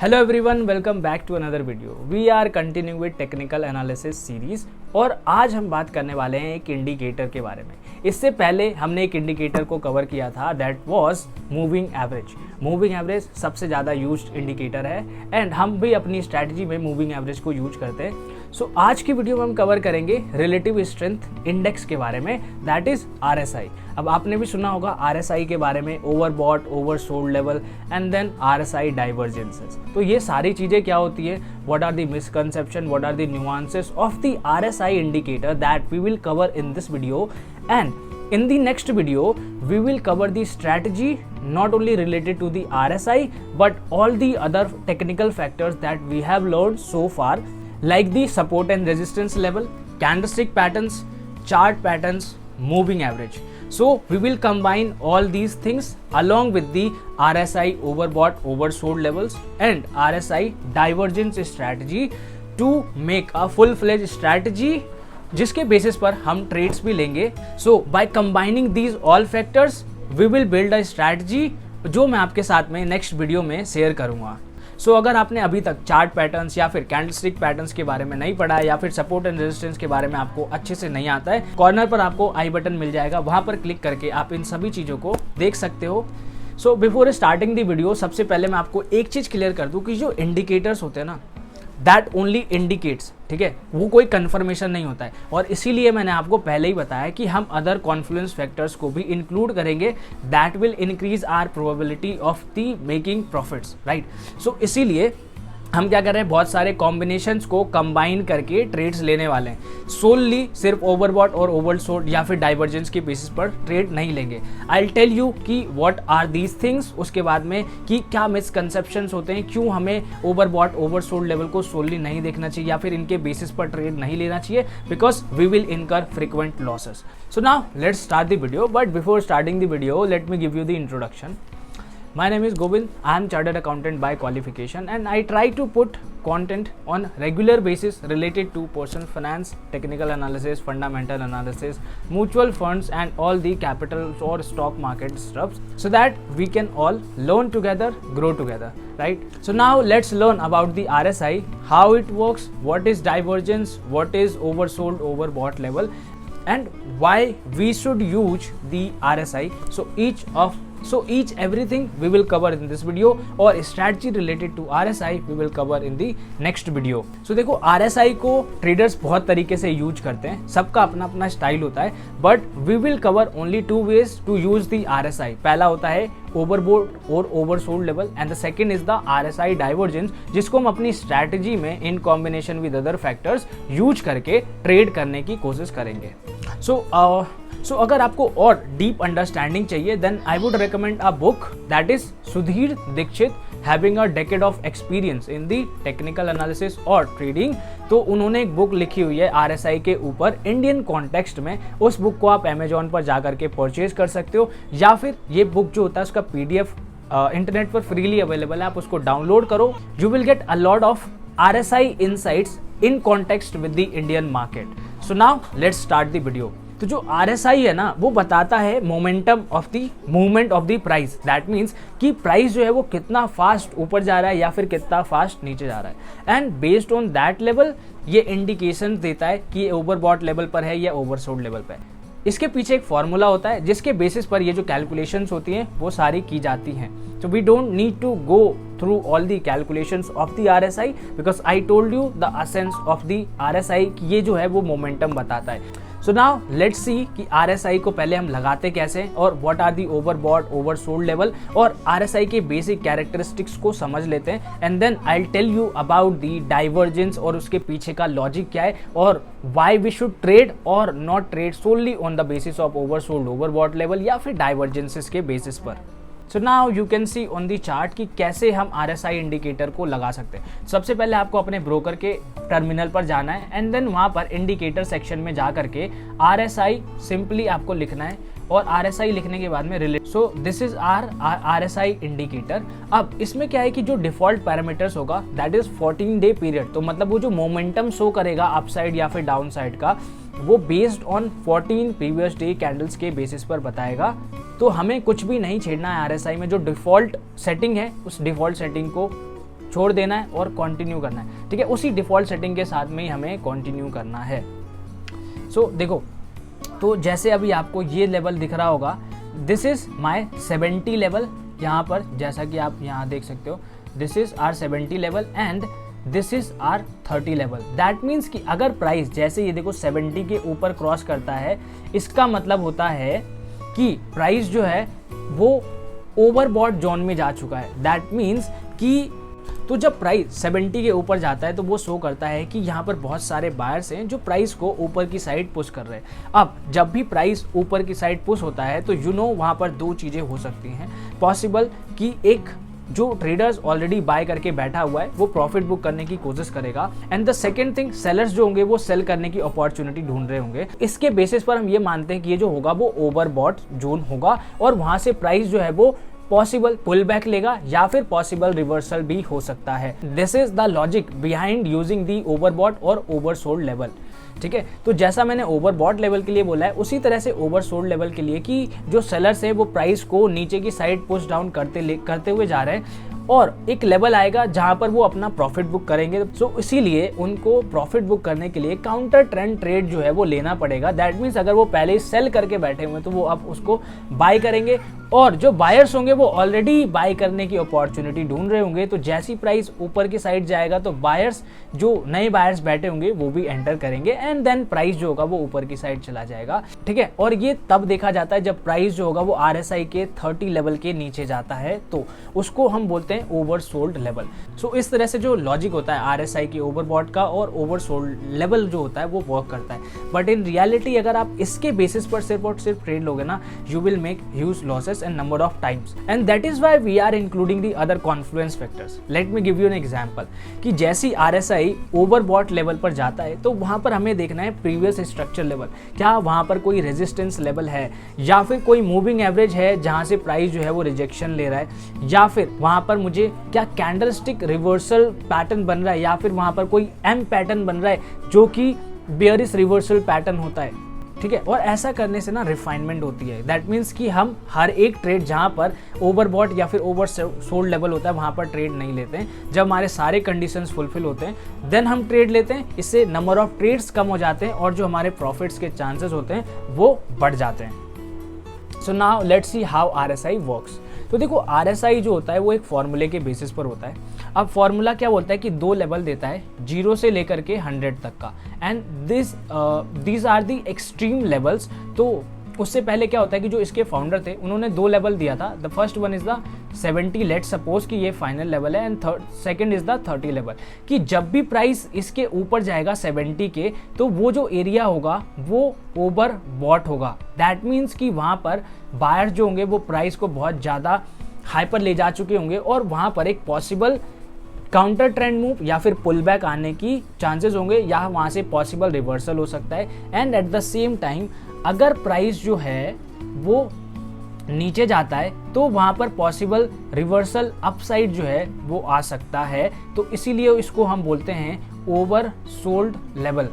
Hello everyone, welcome back to another video. We are continuing with technical analysis series और आज हम बात करने वाले हैं एक इंडिकेटर के बारे में। इससे पहले हमने एक इंडिकेटर को कवर किया था, that was moving average. Moving average सबसे ज़्यादा यूज्ड इंडिकेटर है एंड हम भी अपनी स्ट्रैटेजी में मूविंग एवरेज को यूज करते हैं। सो आज की वीडियो में हम कवर करेंगे रिलेटिव स्ट्रेंथ इंडेक्स के बारे में, दैट इज RSI। अब आपने भी सुना होगा RSI के बारे में, overbought, oversold level and then RSI divergences. तो ये सारी चीज़ें क्या होती है, what are the misconception, what are the nuances of the RSI indicator that we will cover in this video. And in the next video we will cover the strategy not only related to the RSI but all the other technical factors that we have learned so far, like the support and resistance level, candlestick patterns, chart patterns, moving average. So we will combine all these things along with the RSI overbought, oversold levels and RSI divergence strategy to make a full-fledged strategy जिसके basis पर हम trades भी लेंगे। So by combining these all factors we will build a strategy जो मैं आपके साथ में नेक्स्ट वीडियो में शेयर करूंगा। सो अगर आपने अभी तक चार्ट पैटर्न्स या फिर कैंडलस्टिक पैटर्न्स के बारे में नहीं पढ़ा है या फिर सपोर्ट एंड रेजिस्टेंस के बारे में आपको अच्छे से नहीं आता है, कॉर्नर पर आपको आई बटन मिल जाएगा, वहां पर क्लिक करके आप इन सभी चीज़ों को देख सकते हो। So before starting the video सबसे पहले मैं आपको एक चीज़ क्लियर कर दूं कि जो इंडिकेटर्स होते हैं ना, दैट ओनली इंडिकेट्स, ठीक है, वो कोई कंफर्मेशन नहीं होता है। और इसीलिए मैंने आपको पहले ही बताया कि हम अदर कॉन्फ्लुएंस फैक्टर्स को भी इंक्लूड करेंगे, that will increase our probability of the making profits, right. So इसीलिए हम क्या कर रहे हैं, बहुत सारे कॉम्बिनेशंस को कंबाइन करके ट्रेड्स लेने वाले हैं। सोलली सिर्फ ओवरबॉट और ओवरसोल्ड या फिर डाइवर्जेंस के बेसिस पर ट्रेड नहीं लेंगे। आई विल टेल यू कि व्हाट आर दीज थिंग्स, उसके बाद में कि क्या मिसकंसेप्शंस होते हैं, क्यों हमें ओवरबॉट ओवरसोल्ड लेवल को सोलली नहीं देखना चाहिए या फिर इनके बेसिस पर ट्रेड नहीं लेना चाहिए, बिकॉज वी विल इनकर frequent losses. So now let's start the video, but before starting the video let me give you the introduction. My name is Govind. I am chartered accountant by qualification and I try to put content on regular basis related to personal finance, technical analysis, fundamental analysis, mutual funds and all the capital or stock market stuff, so that we can all learn together, grow together, right? So now let's learn about the RSI, how it works, what is divergence, what is oversold, overbought level and why we should use the RSI. So each everything we will cover in this video और strategy related to RSI we will cover in the next video. So देखो, RSI को traders बहुत तरीके से use करते हैं, सबका अपना अपना स्टाइल होता है, but we will cover only two ways to use the RSI. पहला होता है ओवरबोट और oversold level and the second is the RSI divergence, जिसको हम अपनी स्ट्रैटेजी में in combination with other factors use करके ट्रेड करने की कोशिश करेंगे। सो अगर आपको और डीप अंडरस्टैंडिंग चाहिए then I would recommend a book that is Sudhir Dikshit, having a decade of experience in the technical analysis और ट्रेडिंग। तो उन्होंने एक बुक लिखी हुई है RSI के ऊपर इंडियन कॉन्टेक्स्ट में। उस बुक को आप अमेजोन पर जाकर के परचेज कर सकते हो या फिर ये बुक जो होता है उसका PDF इंटरनेट पर फ्रीली अवेलेबल है, आप उसको डाउनलोड करो। You will get a lot of RSI insights in context with the Indian market. So now let's start the video. तो जो RSI है ना, वो बताता है momentum of the movement of the price. That means कि price जो है वो कितना फास्ट ऊपर जा रहा है या फिर कितना फास्ट नीचे जा रहा है, and based on that level ये इंडिकेशन देता है कि ये ओवरबॉट लेवल पर है या ओवरसोल्ड लेवल पर है। इसके पीछे एक फॉर्मूला होता है जिसके बेसिस पर ये जो कैलकुलेशंस होती हैं वो सारी की जाती हैं। So we don't need to go through all the calculations of the RSI because I told you the essence of the RSI कि ये जो है वो मोमेंटम बताता है। So now let's see कि RSI को पहले हम लगाते कैसे और what are the overbought, oversold level और RSI के बेसिक कैरेक्टरिस्टिक्स को समझ लेते हैं and then I'll tell you about the divergence और उसके पीछे का लॉजिक क्या है और why we should trade or not trade solely on the basis of oversold, overbought level या फिर divergences के बेसिस पर। So now you can see on the chart कि कैसे हम RSI इंडिकेटर को लगा सकते हैं। सबसे पहले आपको अपने ब्रोकर के टर्मिनल पर जाना है एंड देन वहाँ पर इंडिकेटर सेक्शन में जा करके RSI सिंपली आपको लिखना है और RSI लिखने के बाद में relate. So this is RSI indicator. अब इसमें क्या है कि जो डिफॉल्ट पैरामीटर्स होगा दैट इज 14 डे पीरियड, तो मतलब वो जो मोमेंटम शो करेगा अपसाइड या फिर डाउन साइड का वो based on 14 previous day candles के बेसिस पर बताएगा। तो हमें कुछ भी नहीं छेड़ना है RSI में, जो डिफ़ॉल्ट सेटिंग है उस डिफ़ॉल्ट सेटिंग को छोड़ देना है और कंटिन्यू करना है, ठीक है। उसी डिफ़ॉल्ट सेटिंग के साथ में ही हमें कंटिन्यू करना है। सो देखो, तो जैसे अभी आपको ये लेवल दिख रहा होगा, दिस इज़ माई 70 लेवल, यहाँ पर जैसा कि आप यहाँ देख सकते हो, this is our 70 level and this is our 30 level. That means कि अगर प्राइस जैसे ये देखो 70 के ऊपर क्रॉस करता है, इसका मतलब होता है कि प्राइस जो है वो ओवरबॉट जोन में जा चुका है। दैट मीन्स कि तो जब प्राइस 70 के ऊपर जाता है तो वो शो करता है कि यहाँ पर बहुत सारे बायर्स हैं जो प्राइस को ऊपर की साइड पुश कर रहे हैं। अब जब भी प्राइस ऊपर की साइड पुश होता है तो वहाँ पर दो चीज़ें हो सकती हैं। पॉसिबल कि एक जो ट्रेडर्स ऑलरेडी बाय करके बैठा हुआ है वो प्रॉफिट बुक करने की कोशिश करेगा, and the second thing, sellers जो होंगे वो सेल करने की अपॉर्चुनिटी ढूंढ रहे होंगे। इसके बेसिस पर हम ये मानते हैं कि ये जो होगा वो ओवरबॉट जोन होगा और वहां से प्राइस जो है वो पॉसिबल पुल बैक लेगा या फिर पॉसिबल रिवर्सल भी हो सकता है। This is the logic behind using the overbought और ओवरसोल्ड लेवल, ठीक है। तो जैसा मैंने ओवरबॉट लेवल के लिए बोला है, उसी तरह से ओवरसोल्ड लेवल के लिए कि जो सेलर्स है वो प्राइस को नीचे की साइड पुश डाउन करते हुए जा रहे हैं और एक लेवल आएगा जहां पर वो अपना प्रॉफिट बुक करेंगे। सो इसीलिए उनको प्रॉफिट बुक करने के लिए काउंटर ट्रेंड ट्रेड जो है वो लेना पड़ेगा। दैट मीन्स अगर वो पहले सेल करके बैठे हुए हैं तो वो अब उसको बाय करेंगे, और जो बायर्स होंगे वो ऑलरेडी बाय करने की अपॉर्चुनिटी ढूंढ रहे होंगे। तो जैसी प्राइस ऊपर की साइड जाएगा तो बायर्स, जो नए बायर्स बैठे होंगे वो भी एंटर करेंगे एंड देन प्राइस जो होगा वो ऊपर की साइड चला जाएगा, ठीक है। और ये तब देखा जाता है जब प्राइस जो होगा वो RSI के 30 लेवल के नीचे जाता है, तो उसको हम बोलते हैं ओवरसोल्ड लेवल। सो इस तरह से जो लॉजिक होता है RSI की ओवरबॉट का और ओवरसोल्ड लेवल जो होता है वो वर्क करता है। बट इन रियलिटी अगर आप इसके बेसिस पर सिर्फ और सिर्फ ट्रेड लोगे ना, you will make huge losses and number of times, and that is why we are including the other confluence factors. Let me give you an example कि जैसी RSI ओवरबॉट लेवल पर जाता है तो वहां पर हमें देखना है प्रीवियस स्ट्रक्चर लेवल, क्या वहां पर कोई रेजिस्टेंस लेवल है या फिर कोई मूविंग एवरेज है जहां से प्राइस जो है वो रिजेक्शन ले रहा है, या फिर वहां पर मुझे क्या कैंडलस्टिक रिवर्सल पैटर्न बन रहा है, या फिर वहां पर कोई M पैटर्न बन रहा है जो कि बेयरिश रिवर्सल पैटर्न होता है, ठीक है। और ऐसा करने से ना रिफाइनमेंट होती है। दैट मीन्स कि हम हर एक ट्रेड जहां पर ओवरबॉट या फिर ओवरसोल्ड लेवल होता है वहां पर ट्रेड नहीं लेते हैं। जब हमारे सारे कंडीशंस फुलफिल होते हैं देन हम ट्रेड लेते हैं। इससे नंबर ऑफ ट्रेड्स कम हो जाते हैं और जो हमारे प्रॉफिट्स के चांसेस होते हैं वो बढ़ जाते हैं। So now let's see how RSI works. तो देखो RSI जो होता है वो एक फॉर्मूले के बेसिस पर होता है। अब फॉर्मूला क्या बोलता है कि दो लेवल देता है, 0 से लेकर के 100 तक का, and these are the extreme levels. तो उससे पहले क्या होता है कि जो इसके फाउंडर थे उन्होंने दो लेवल दिया था। The first one is the 70, let suppose कि ये फाइनल लेवल है, and second is the 30 level, कि जब भी प्राइस इसके ऊपर जाएगा 70 के तो वो जो एरिया होगा वो ओवरबॉट होगा। दैट मीन्स कि वहाँ पर बायर्स जो होंगे वो प्राइस को बहुत ज़्यादा हाइपर ले जा चुके होंगे और वहाँ पर एक पॉसिबल काउंटर ट्रेंड मूव या फिर पुल बैक आने की चांसेस होंगे, या वहाँ से पॉसिबल रिवर्सल हो सकता है। And at the same time अगर प्राइस जो है वो नीचे जाता है तो वहाँ पर पॉसिबल रिवर्सल अपसाइड जो है वो आ सकता है। तो इसीलिए इसको हम बोलते हैं oversold level.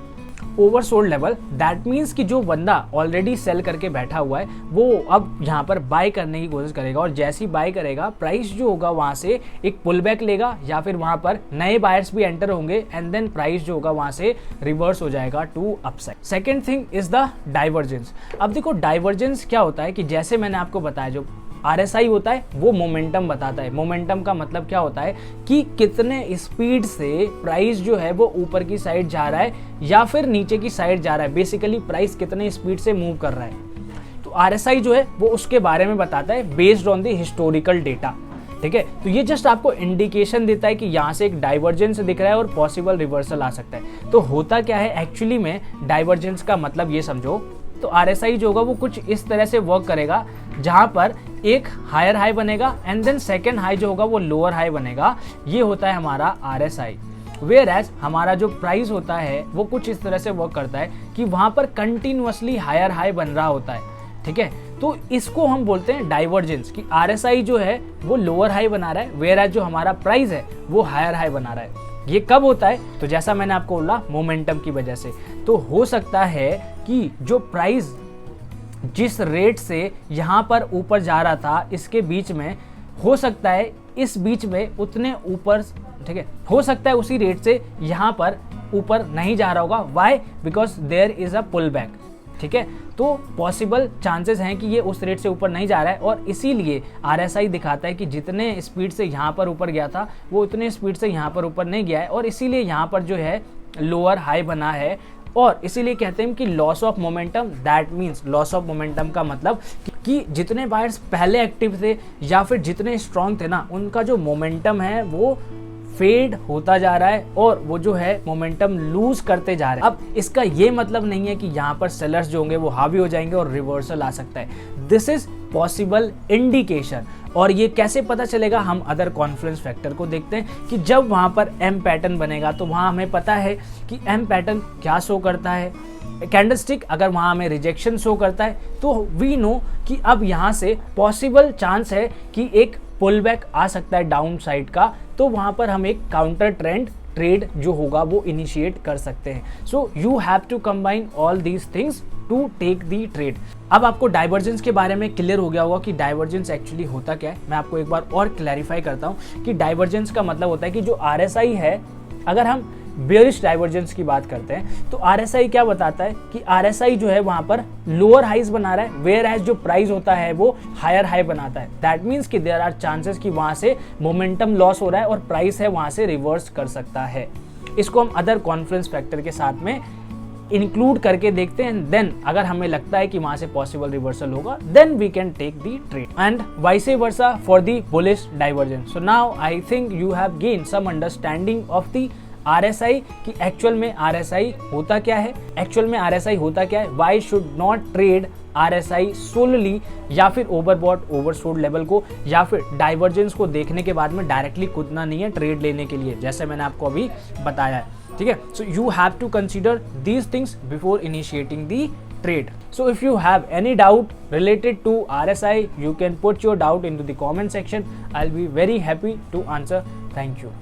Oversold level that means कि जो बंदा ऑलरेडी सेल करके बैठा हुआ है वो अब यहाँ पर बाय करने की कोशिश करेगा, और जैसे ही बाय करेगा प्राइस जो होगा वहाँ से एक पुल बैक लेगा या फिर वहाँ पर नए बायर्स भी एंटर होंगे, एंड देन प्राइस जो होगा वहाँ से रिवर्स हो जाएगा to upside. Second thing is the divergence. अब देखो डाइवर्जेंस क्या होता है कि जैसे मैंने आपको बताया जो RSI होता है वो मोमेंटम बताता है। मोमेंटम का मतलब क्या होता है कि कितने स्पीड से प्राइस जो है वो ऊपर की साइड जा रहा है या फिर नीचे की साइड जा रहा है। बेसिकली प्राइस कितने स्पीड से मूव कर रहा है। तो RSI जो है वो उसके बारे में बताता है based on the historical data, ठीक है। तो ये जस्ट आपको इंडिकेशन देता है कि यहाँ से एक डाइवर्जेंस दिख रहा है और पॉसिबल रिवर्सल आ सकता है। तो होता क्या है एक्चुअली में, डाइवर्जेंस का मतलब ये समझो, तो RSI जो होगा वो कुछ इस तरह से वर्क करेगा जहां पर एक हायर हाई बनेगा एंड देन सेकेंड हाई जो होगा वो लोअर हाई बनेगा। ये होता है हमारा RSI। वेयर एज हमारा जो प्राइस होता है वो कुछ इस तरह से वर्क करता है कि वहां पर कंटिन्यूअसली हायर हाई बन रहा होता है, ठीक है। तो इसको हम बोलते हैं डाइवर्जेंस, कि RSI जो है वो लोअर हाई बना रहा है वेयर एज जो हमारा प्राइस है वो हायर हाई बना रहा है। ये कब होता है? तो जैसा मैंने आपको बोला मोमेंटम की वजह से। तो हो सकता है कि जो प्राइस जिस रेट से यहाँ पर ऊपर जा रहा था इसके बीच में हो सकता है इस बीच में उतने ऊपर, ठीक है, हो सकता है उसी रेट से यहाँ पर ऊपर नहीं जा रहा होगा। Why? Because there is a pull back, ठीक है। तो पॉसिबल चांसेस हैं कि ये उस रेट से ऊपर नहीं जा रहा है, और इसीलिए RSI दिखाता है कि जितने स्पीड से यहाँ पर ऊपर गया था वो उतने स्पीड से यहाँ पर ऊपर नहीं गया है, और इसीलिए यहाँ पर जो है लोअर हाई बना है। और इसीलिए कहते हैं कि loss of momentum, that means loss of momentum का मतलब कि जितने बायर्स पहले एक्टिव थे या फिर जितने स्ट्रांग थे ना, उनका जो मोमेंटम है वो फेड होता जा रहा है और वो जो है मोमेंटम लूज करते जा रहे हैं। अब इसका ये मतलब नहीं है कि यहाँ पर सेलर्स जो होंगे वो हावी हो जाएंगे और रिवर्सल आ सकता है। This is possible indication. और ये कैसे पता चलेगा? हम अदर कॉन्फ्लुएंस फैक्टर को देखते हैं कि जब वहाँ पर एम पैटर्न बनेगा तो वहाँ हमें पता है कि एम पैटर्न क्या शो करता है। कैंडलस्टिक अगर वहाँ हमें रिजेक्शन शो करता है तो वी नो कि अब यहाँ से पॉसिबल चांस है कि एक पुल बैक आ सकता है डाउन साइड का, तो वहाँ पर हम एक काउंटर ट्रेंड ट्रेड जो होगा वो इनिशिएट कर सकते हैं। So you have to combine all these things to take the trade. अब आपको डाइवर्जेंस के बारे में क्लियर हो गया होगा कि डाइवर्जेंस एक्चुअली होता क्या है। मैं आपको एक बार और क्लैरिफाई करता हूँ कि डाइवर्जेंस का मतलब होता है कि जो RSI है, अगर हम बेयरिश डाइवर्जेंस की बात करते हैं तो RSI क्या बताता है कि RSI जो है वहां पर लोअर हाइज बना रहा है, वेयर एज जो प्राइस होता है वो हायर हाई बनाता है। दैट मीन्स कि देयर आर चांसेस कि वहां से मोमेंटम लॉस हो रहा है और प्राइस है वहां से रिवर्स कर सकता है। इसको हम अदर कॉन्फ्लुएंस फैक्टर के साथ में इंक्लूड करके देखते हैं। देन अगर हमें लगता है कि वहां से पॉसिबल रिवर्सल होगा, then we can take the trade and vice versa for the bullish divergence. So now I think you have gain some understanding of the RSI कि एक्चुअल में RSI होता क्या है, एक्चुअल में RSI होता क्या है, why should not trade RSI solely, या फिर ओवरबॉट ओवरसोल्ड लेवल को या फिर डाइवर्जेंस को देखने के बाद में डायरेक्टली कूदना नहीं है ट्रेड लेने के लिए, जैसे मैंने आपको अभी बताया है। ठीक है, so you have to consider these things before initiating the trade. So if you have any doubt related to RSI, you can put your doubt into the comment section. I'll be very happy to answer. Thank you.